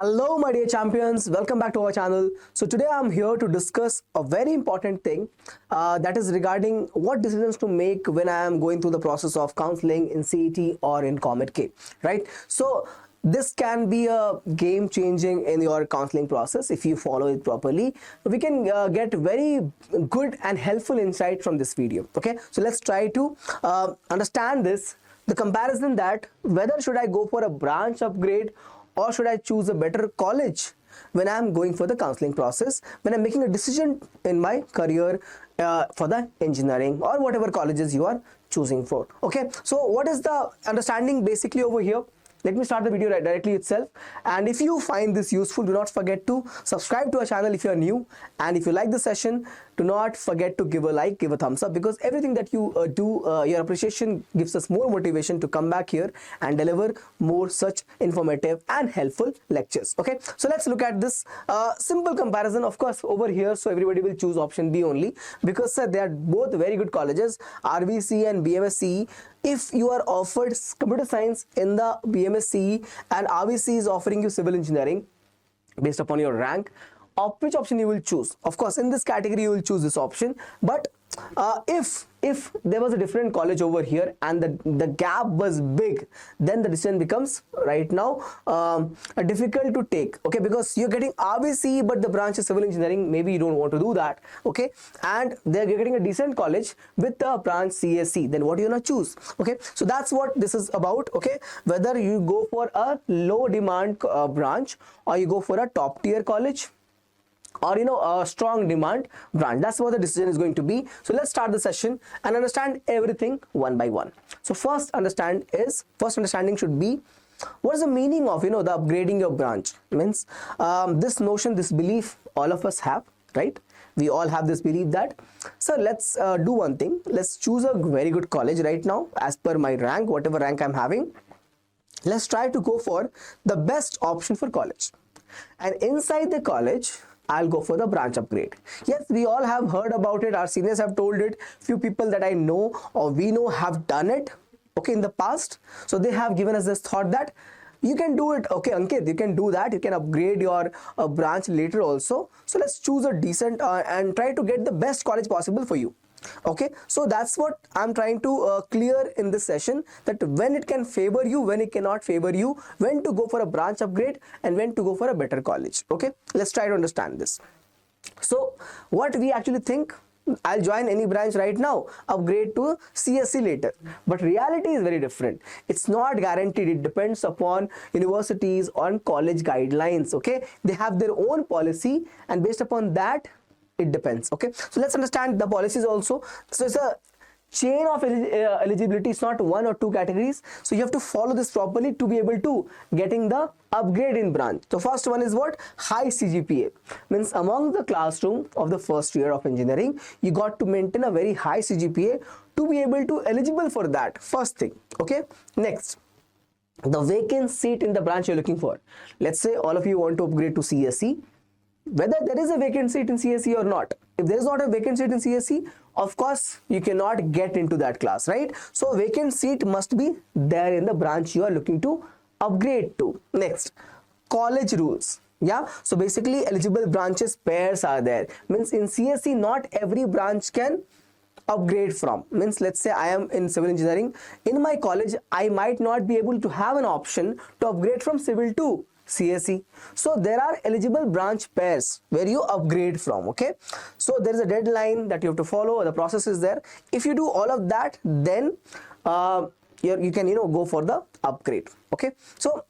Hello my dear champions, welcome back to our channel. So today I'm here to discuss a very important thing that is regarding what decisions to make when I am going through the process of counseling in CET or in COMET-K, right? So this can be a game changing in your counseling process if you follow it properly. We can get very good and helpful insight from this video. Okay, so let's try to understand this, the comparison that whether should I go for a branch upgrade or should I choose a better college when I'm going for the counseling process, when I'm making a decision in my career for the engineering or whatever colleges you are choosing for. Okay, so what is the understanding basically over here? Let me start the video directly itself, and if you find this useful, do not forget to subscribe to our channel if you are new, and if you like the session, do not forget to give a like, give a thumbs up, because everything that you do, your appreciation gives us more motivation to come back here and deliver more such informative and helpful lectures. Okay, so let's look at this simple comparison. Of course over here, so everybody will choose option B only because they are both very good colleges, RVC and BMSCE. If you are offered computer science in the BMSCE and RVC is offering you civil engineering based upon your rank, of which option you will choose? Of course in this category you will choose this option, but if there was a different college over here and the gap was big, then the decision becomes right now difficult to take. Okay, because you're getting RVC but the branch is civil engineering, maybe you don't want to do that. Okay, and they're getting a decent college with the branch CSE, then what are you gonna choose? Okay, so that's what this is about. Okay, whether you go for a low demand branch or you go for a top tier college, or a strong demand branch, that's what the decision is going to be. So let's start the session and understand everything one by one. So first understanding should be, what is the meaning of the upgrading your branch? Means this notion, this belief all of us have, right? We all have this belief that, sir, let's do one thing, let's choose a very good college right now as per my rank, whatever rank I'm having. Let's try to go for the best option for college, and inside the college I'll go for the branch upgrade. Yes, we all have heard about it, our seniors have told it, few people that I know or we know have done it, okay, in the past. So they have given us this thought that you can do it. Okay, Ankith, you can do that, you can upgrade your branch later also. So let's choose a decent and try to get the best college possible for you. Okay, so that's what I'm trying to clear in this session, that when it can favor you, when it cannot favor you, when to go for a branch upgrade and when to go for a better college. Okay, let's try to understand this. So what we actually think, I'll join any branch right now, upgrade to CSE later, but reality is very different. It's not guaranteed. It depends upon universities, on college guidelines. Okay, they have their own policy, and based upon that it depends. Okay, so let's understand the policies also. So it's a chain of eligibility. It's not one or two categories, so you have to follow this properly to be able to getting the upgrade in branch. So first one is what? High CGPA. Means among the classroom of the first year of engineering, you got to maintain a very high CGPA to be able to eligible for that, first thing. Okay, next, the vacant seat in the branch you're looking for. Let's say all of you want to upgrade to CSE, whether there is a vacant seat in CSE or not. If there is not a vacant seat in CSE, of course you cannot get into that class, right? So vacant seat must be there in the branch you are looking to upgrade to. Next, college rules. Yeah, so basically eligible branches pairs are there. Means in CSE not every branch can upgrade from. Means let's say I am in civil engineering, in my college I might not be able to have an option to upgrade from civil to CSE. So there are eligible branch pairs where you upgrade from. Okay, so there is a deadline that you have to follow, the process is there. If you do all of that, then you can go for the upgrade. Okay, so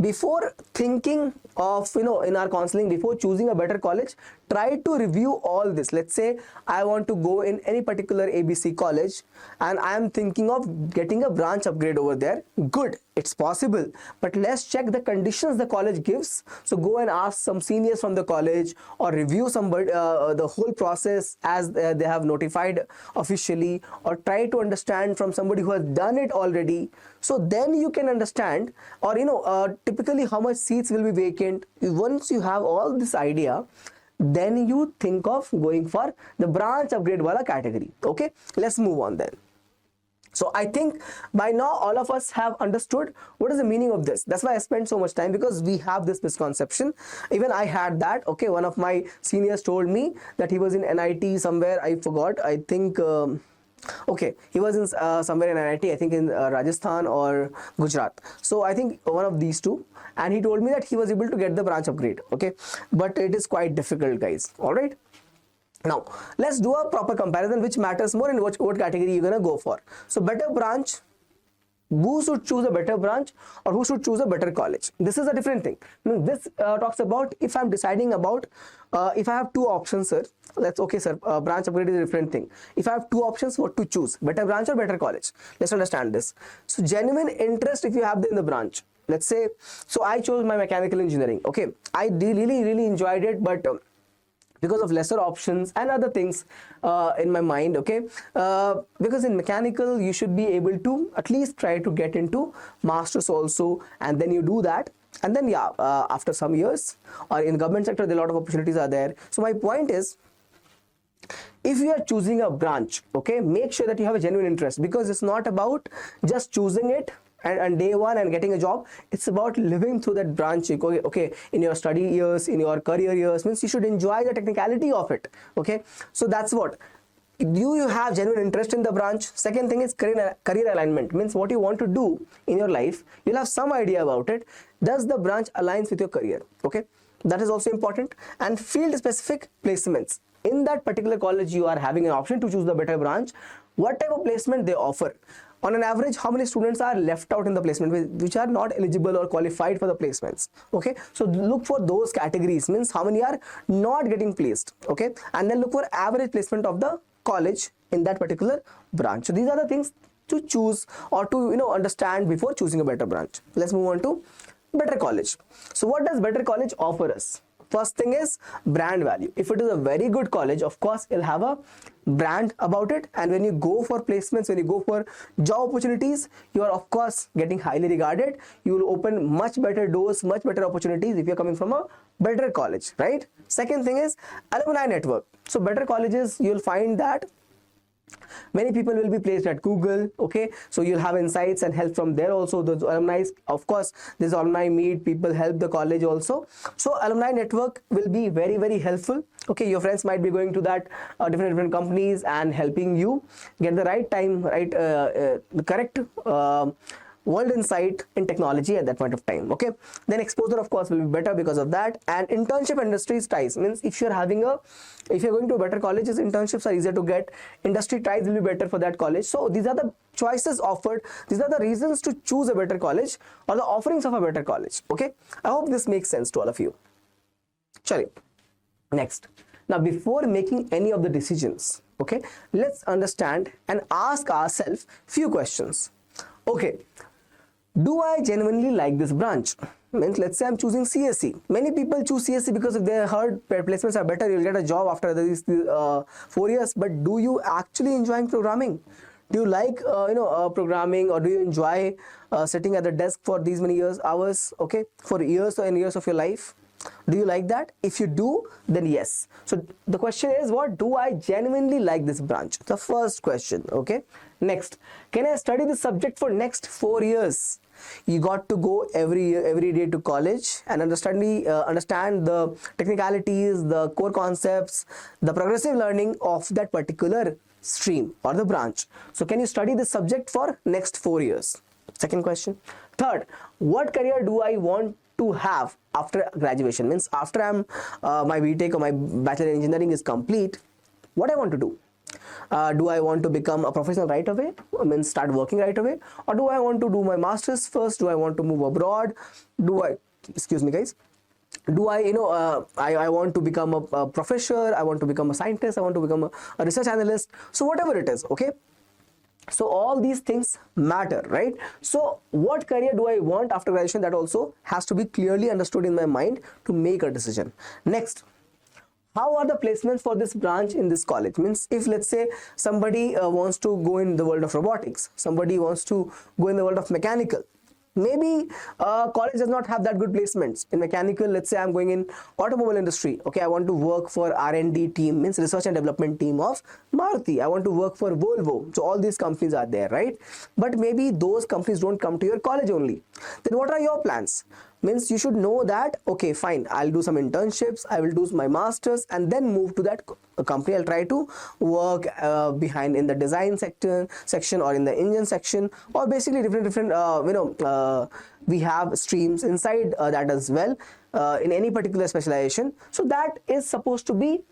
before thinking of in our counseling, before choosing a better college, try to review all this. Let's say I want to go in any particular ABC college and I am thinking of getting a branch upgrade over there. Good, it's possible, but let's check the conditions the college gives. So go and ask some seniors from the college or review somebody the whole process as they have notified officially, or try to understand from somebody who has done it already. So then you can understand, or typically how much seats will be vacant. Once you have all this idea, then you think of going for the branch upgrade wala category. Okay, let's move on then. So I think by now all of us have understood what is the meaning of this. That's why I spent so much time, because we have this misconception. Even I had that. Okay, one of my seniors told me that he was in NIT somewhere. I forgot. I think. Okay, he was in somewhere in NIT, I think in Rajasthan or Gujarat. So I think one of these two, and he told me that he was able to get the branch upgrade. Okay, but it is quite difficult, guys. All right. Now, let's do a proper comparison which matters more and what category you're gonna go for. So, better branch, who should choose a better branch or who should choose a better college? This is a different thing. This talks about if I'm deciding about, if I have two options, sir. Let's, okay, sir, branch upgrade is a different thing. If I have two options, what to choose? Better branch or better college? Let's understand this. So, genuine interest if you have in the branch. Let's say, so I chose my mechanical engineering. Okay, I really enjoyed it, but because of lesser options and other things in my mind. Okay, because in mechanical you should be able to at least try to get into masters also, and then you do that, and then yeah, after some years, or in government sector there are a lot of opportunities are there. So my point is, if you are choosing a branch, okay, make sure that you have a genuine interest, because it's not about just choosing it and day one and getting a job. It's about living through that branch. Okay, in your study years, in your career years, means you should enjoy the technicality of it. Okay, so that's what. Do you have genuine interest in the branch? Second thing is career alignment, means what you want to do in your life. You'll have some idea about it. Does the branch aligns with your career? Okay, that is also important. And field specific placements. In that particular college, you are having an option to choose the better branch. What type of placement they offer? On an average, how many students are left out in the placement which are not eligible or qualified for the placements? Okay, so look for those categories, means how many are not getting placed. Okay, and then look for average placement of the college in that particular branch. So these are the things to choose or to understand before choosing a better branch. Let's move on to better college. So what does better college offer us? First thing is brand value. If it is a very good college, of course it'll have a brand about it, and when you go for placements, when you go for job opportunities, you are of course getting highly regarded. You will open much better doors, much better opportunities if you're coming from a better college, right? Second thing is alumni network. So better colleges, you'll find that many people will be placed at Google. Okay, so you'll have insights and help from there also. Those alumni, of course, this alumni meet people, help the college also. So alumni network will be very helpful. Okay, your friends might be going to that different companies and helping you get the right time, right, the correct world insight in technology at that point of time. Okay, then exposure of course will be better because of that. And internship industry ties, means if you're going to a better colleges, internships are easier to get, industry ties will be better for that college. So these are the choices offered, these are the reasons to choose a better college or the offerings of a better college. Okay, I hope this makes sense to all of you. Chali. Next, now before making any of the decisions, okay, let's understand and ask ourselves few questions. Okay, do I genuinely like this branch? Means let's say I'm choosing CSE. Many people choose CSE because if they heard placements are better, you'll get a job after these 4 years. But do you actually enjoy programming? Do you like programming, or do you enjoy sitting at the desk for these many hours? Okay, for years and years of your life? Do you like that? If you do, then yes. So the question is, what do I genuinely like this branch? The first question. Okay, next, can I study this subject for next 4 years? You got to go every day to college and understand the technicalities, the core concepts, the progressive learning of that particular stream or the branch. So can you study this subject for next 4 years? Second question. Third, what career do I want to have after graduation? Means after I'm my BTech or my Bachelor in Engineering is complete, what I want to do? Do I want to become a professional right away? I mean, start working right away? Or do I want to do my master's first? Do I want to move abroad? Excuse me guys, do I want to become a professor? I want to become a scientist? I want to become a research analyst? So whatever it is, okay? So all these things matter, right? So what career do I want after graduation? That also has to be clearly understood in my mind to make a decision. Next, how are the placements for this branch in this college? Means if let's say somebody wants to go in the world of robotics, somebody wants to go in the world of mechanical, Maybe college does not have that good placements in mechanical. Let's say I'm going in automobile industry. Okay, I want to work for R&D team, means research and development team of Maruti. I want to work for Volvo. So all these companies are there, right? But maybe those companies don't come to your college only. Then what are your plans? Means you should know that, okay, fine, I'll do some internships, I will do my masters, and then move to that company. I'll try to work behind in the design section or in the engine section, or basically different we have streams inside that as well, in any particular specialization. So that is supposed to be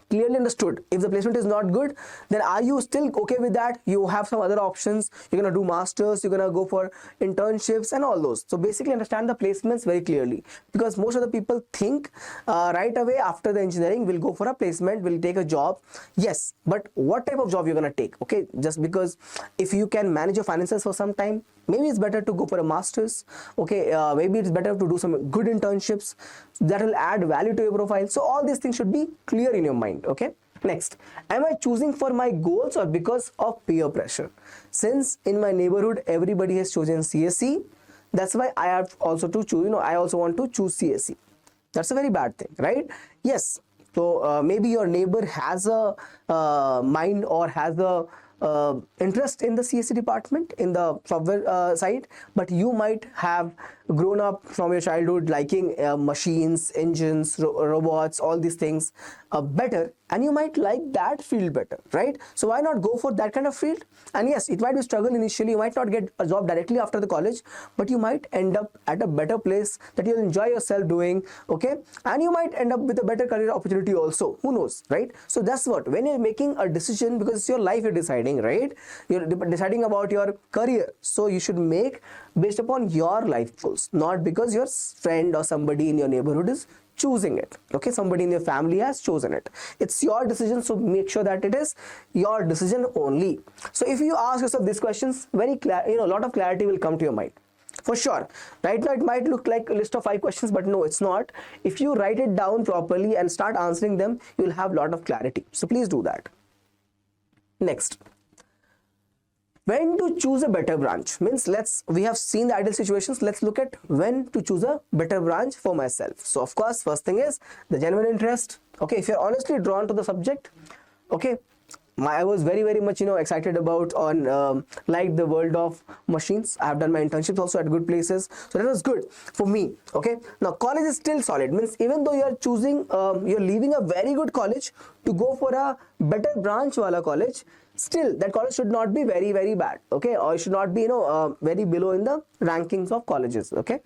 clearly understood. If the placement is not good, then are you still okay with that? You have some other options. You're going to do masters, you're going to go for internships and all those. So basically understand the placements very clearly, because most of the people think right away after the engineering we'll go for a placement, we'll take a job. Yes, but what type of job you're going to take? Okay, just because if you can manage your finances for some time, maybe it's better to go for a master's. Okay, maybe it's better to do some good internships that will add value to your profile. So all these things should be clear in your mind. Okay, next, am I choosing for my goals or because of peer pressure? Since in my neighborhood everybody has chosen CSE, that's why I have also to choose, I also want to choose CSE. That's a very bad thing, right? Yes. So maybe your neighbor has a mind or has a interest in the CSE department, in the software side, but you might have grown up from your childhood liking machines, engines, robots, all these things better, and you might like that field better, right? So why not go for that kind of field? And yes, it might be struggle initially, you might not get a job directly after the college, but you might end up at a better place that you'll enjoy yourself doing. Okay, and you might end up with a better career opportunity also, who knows, right? So that's what, when you're making a decision, because it's your life you're deciding, right? You're deciding about your career, so you should make based upon your life goals, not because your friend or somebody in your neighborhood is choosing it. Okay, somebody in your family has chosen it. It's your decision, so make sure that it is your decision only. So if you ask yourself these questions, very clear, a lot of clarity will come to your mind for sure. Right now it might look like a list of 5 questions, but no, it's not. If you write it down properly and start answering them, you'll have a lot of clarity. So please do that. Next, when to choose a better branch, means we have seen the ideal situations. Let's look at when to choose a better branch for myself. So of course, first thing is the genuine interest. Okay, if you're honestly drawn to the subject, okay, I was very much excited about like the world of machines. I have done my internships also at good places, so that was good for me. Okay, now college is still solid, means even though you are choosing you're leaving a very good college to go for a better branch wala college, still that college should not be very bad. Okay, or it should not be very below in the rankings of colleges. Okay,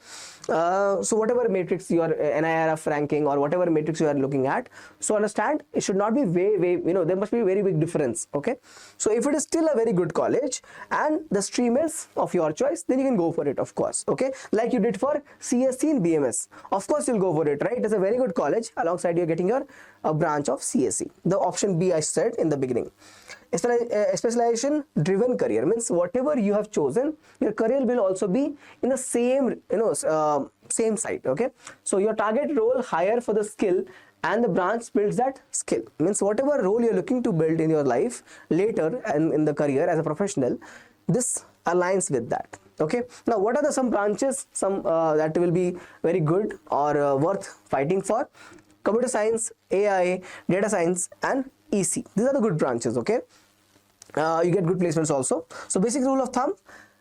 so whatever matrix your NIRF ranking or whatever matrix you are looking at, so understand it should not be way there must be a very big difference. Okay, so if it is still a very good college and the stream is of your choice, then you can go for it, of course. Okay, like you did for CSC in BMS, of course you'll go for it, right? It's a very good college, alongside you're getting your branch of CSE, the option B I said in the beginning. Specialization driven career means whatever you have chosen, your career will also be in the same same site. Okay, so your target role hire for the skill and the branch builds that skill, means whatever role you're looking to build in your life later and in the career as a professional, this aligns with that. Okay, now what are some branches that will be very good or worth fighting for? Computer science, AI, data science and EC. These are the good branches. Okay, you get good placements also. So basic rule of thumb,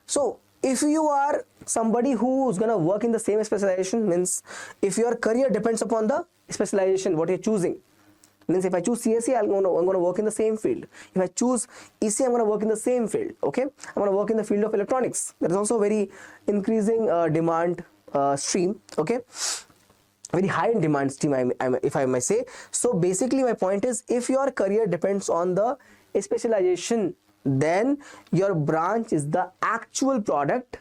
so if you are somebody who's gonna work in the same specialization, means if your career depends upon the specialization what you're choosing, means if I choose CSE, I'm gonna work in the same field. If I choose EC, I'm gonna work in the same field. Okay, I'm gonna work in the field of electronics. There is also very increasing demand stream. Okay, very high in demand stream, if I may say. So basically my point is, if your career depends on the specialization, then your branch is the actual product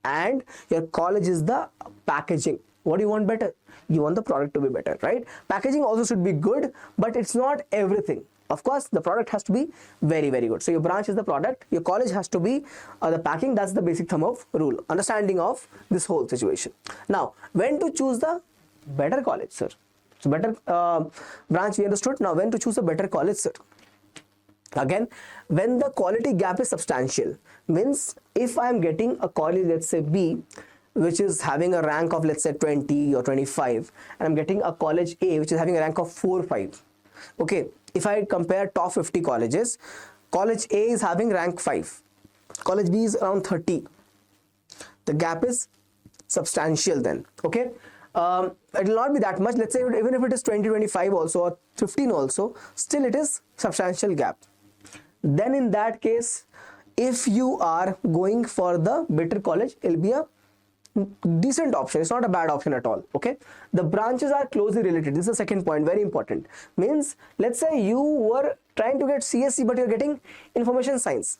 and your college is the packaging. What do you want better? You want the product to be better, right? Packaging also should be good, but it's not everything. Of course, the product has to be very good. So your branch is the product, your college has to be the packing. That's the basic thumb of rule, understanding of this whole situation. Now, when to choose the better college, sir? So better branch we understood. Now when to choose a better college, sir? Again, when the quality gap is substantial, means if I am getting a college, let's say B, which is having a rank of let's say 20 or 25, and I'm getting a college A which is having a rank of 4 or 5. Okay, if I compare top 50 colleges, college A is having rank 5, college B is around 30. The gap is substantial then. Okay, it will not be that much. Let's say even if it is 20, 25 also, or 15 also, still it is substantial gap. Then in that case, if you are going for the better college, it will be a decent option. It's not a bad option at all. Okay, the branches are closely related. This is the second point, very important. Means let's say you were trying to get CSC but you're getting information science.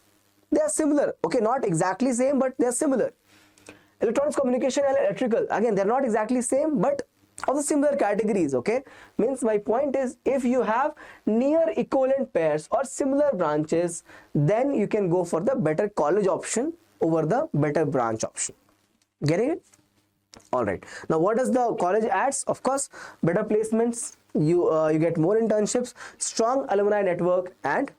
They are similar. Okay, not exactly same, but they are similar. Electronics, communication and electrical, again they're not exactly same, but of the similar categories. Okay, means my point is, if you have near equivalent pairs or similar branches, then you can go for the better college option over the better branch option. Getting it? All right, now what does the college adds? Of course, better placements, you get more internships, strong alumni network and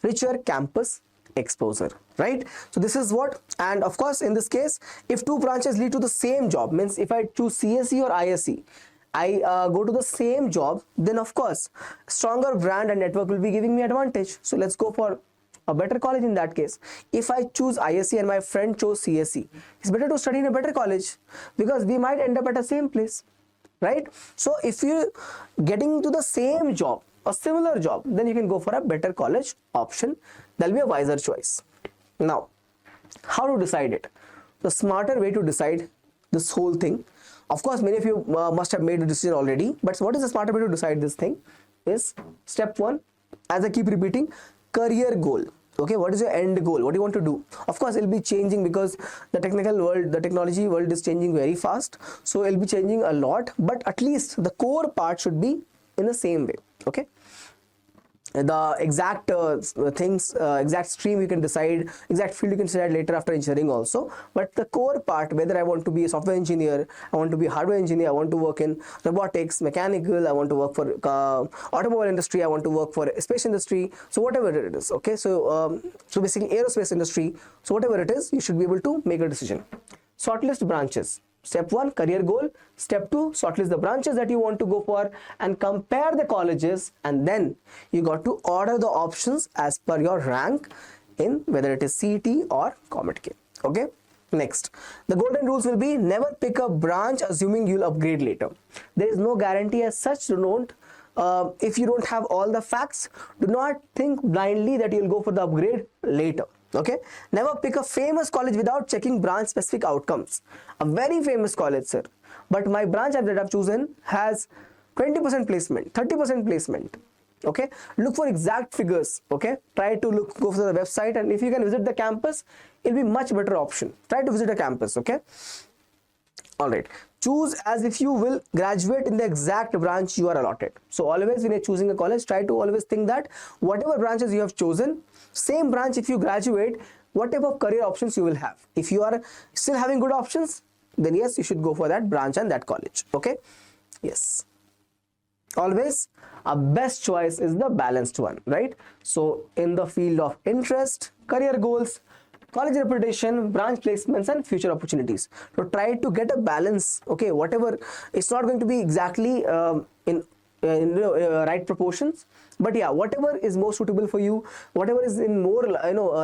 richer campus exposure, right? So this is what, and of course in this case, if two branches lead to the same job, means if I choose CSE or ISE, I go to the same job, then of course stronger brand and network will be giving me advantage. So let's go for a better college in that case. If I choose ISE and my friend chose CSE, it's better to study in a better college because we might end up at the same place, right? So if you're getting to the same job, a similar job, then you can go for a better college option. That'll be a wiser choice. Now, how to decide it? The smarter way to decide this whole thing, of course many of you must have made a decision already, but what is the smarter way to decide this thing is step 1, as I keep repeating, career goal. Okay, what is your end goal? What do you want to do? Of course it'll be changing because the technical world, the technology world is changing very fast, so it'll be changing a lot, but at least the core part should be in the same way. Okay, the exact things, exact stream you can decide, exact field you can decide later after engineering also, but the core part, whether I want to be a software engineer, I want to be a hardware engineer, I want to work in robotics, mechanical, I want to work for automobile industry, I want to work for space industry, so whatever it is. Okay, so so basically aerospace industry, so whatever it is, you should be able to make a decision. Shortlist branches. Step 1, career goal. Step 2, shortlist the branches that you want to go for and compare the colleges, and then you got to order the options as per your rank in whether it is CET or COMET. Okay, next, the golden rules will be never pick a branch assuming you'll upgrade later. There is no guarantee as such, so don't if you don't have all the facts, do not think blindly that you'll go for the upgrade later. Okay, never pick a famous college without checking branch specific outcomes. A very famous college, sir, but my branch that I've chosen has 20% placement, 30% placement. Okay, look for exact figures. Okay, try to go for the website, and if you can visit the campus, it'll be much better option. Try to visit a campus. Okay, all right, choose as if you will graduate in the exact branch you are allotted. So always when you're choosing a college, try to always think that whatever branches you have chosen, same branch, if you graduate, what type of career options you will have. If you are still having good options, then yes, you should go for that branch and that college. Okay, yes, always a best choice is the balanced one, right? So in the field of interest, career goals, college reputation, branch placements and future opportunities, so try to get a balance. Okay, whatever, it's not going to be exactly in right proportions, but yeah, whatever is more suitable for you, whatever is in more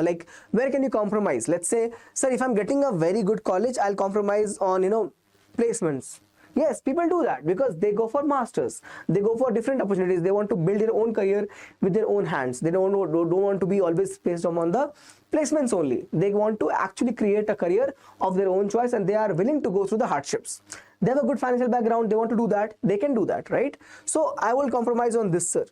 like where can you compromise. Let's say, sir, if I'm getting a very good college, I'll compromise on placements. Yes, people do that because they go for masters, they go for different opportunities, they want to build their own career with their own hands. They don't want to be always based on the placements only. They want to actually create a career of their own choice, and they are willing to go through the hardships. They have a good financial background, they want to do that, they can do that, right? So I will compromise on this, sir.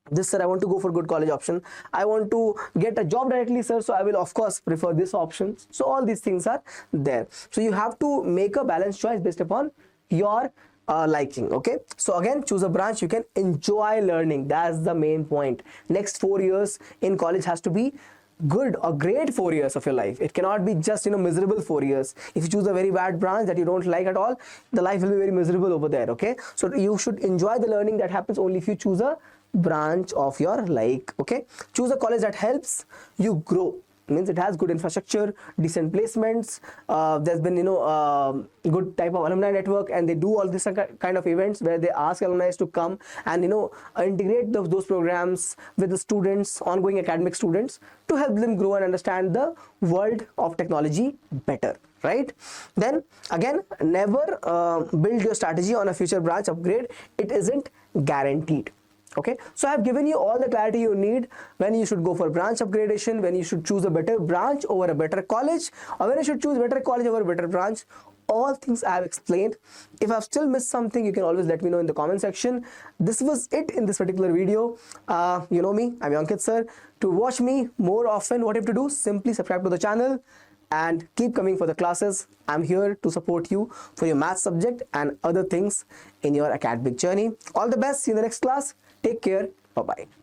This, sir, I want to go for good college option. I want to get a job directly, sir, so I will of course prefer this option. So all these things are there. So you have to make a balanced choice based upon your liking. Okay, so again, choose a branch you can enjoy learning. That's the main point. Next 4 years in college has to be good or great 4 years of your life. It cannot be just miserable 4 years. If you choose a very bad branch that you don't like at all, the life will be very miserable over there. Okay, so you should enjoy the learning that happens only if you choose a branch of your like. Okay, choose a college that helps you grow, means it has good infrastructure, decent placements, there's been good type of alumni network, and they do all this kind of events where they ask alumni to come and integrate those programs with the students, ongoing academic students, to help them grow and understand the world of technology better, right? Then again, never build your strategy on a future branch upgrade. It isn't guaranteed. Okay, so I have given you all the clarity you need when you should go for branch upgradation, when you should choose a better branch over a better college, or when you should choose better college over a better branch. All things I have explained. If I've still missed something, you can always let me know in the comment section. This was it in this particular video. You know me, I'm Ankith Sir. To watch me more often, what you have to do, simply subscribe to the channel and keep coming for the classes. I'm here to support you for your math subject and other things in your academic journey. All the best. See you in the next class. Take care. Bye-bye.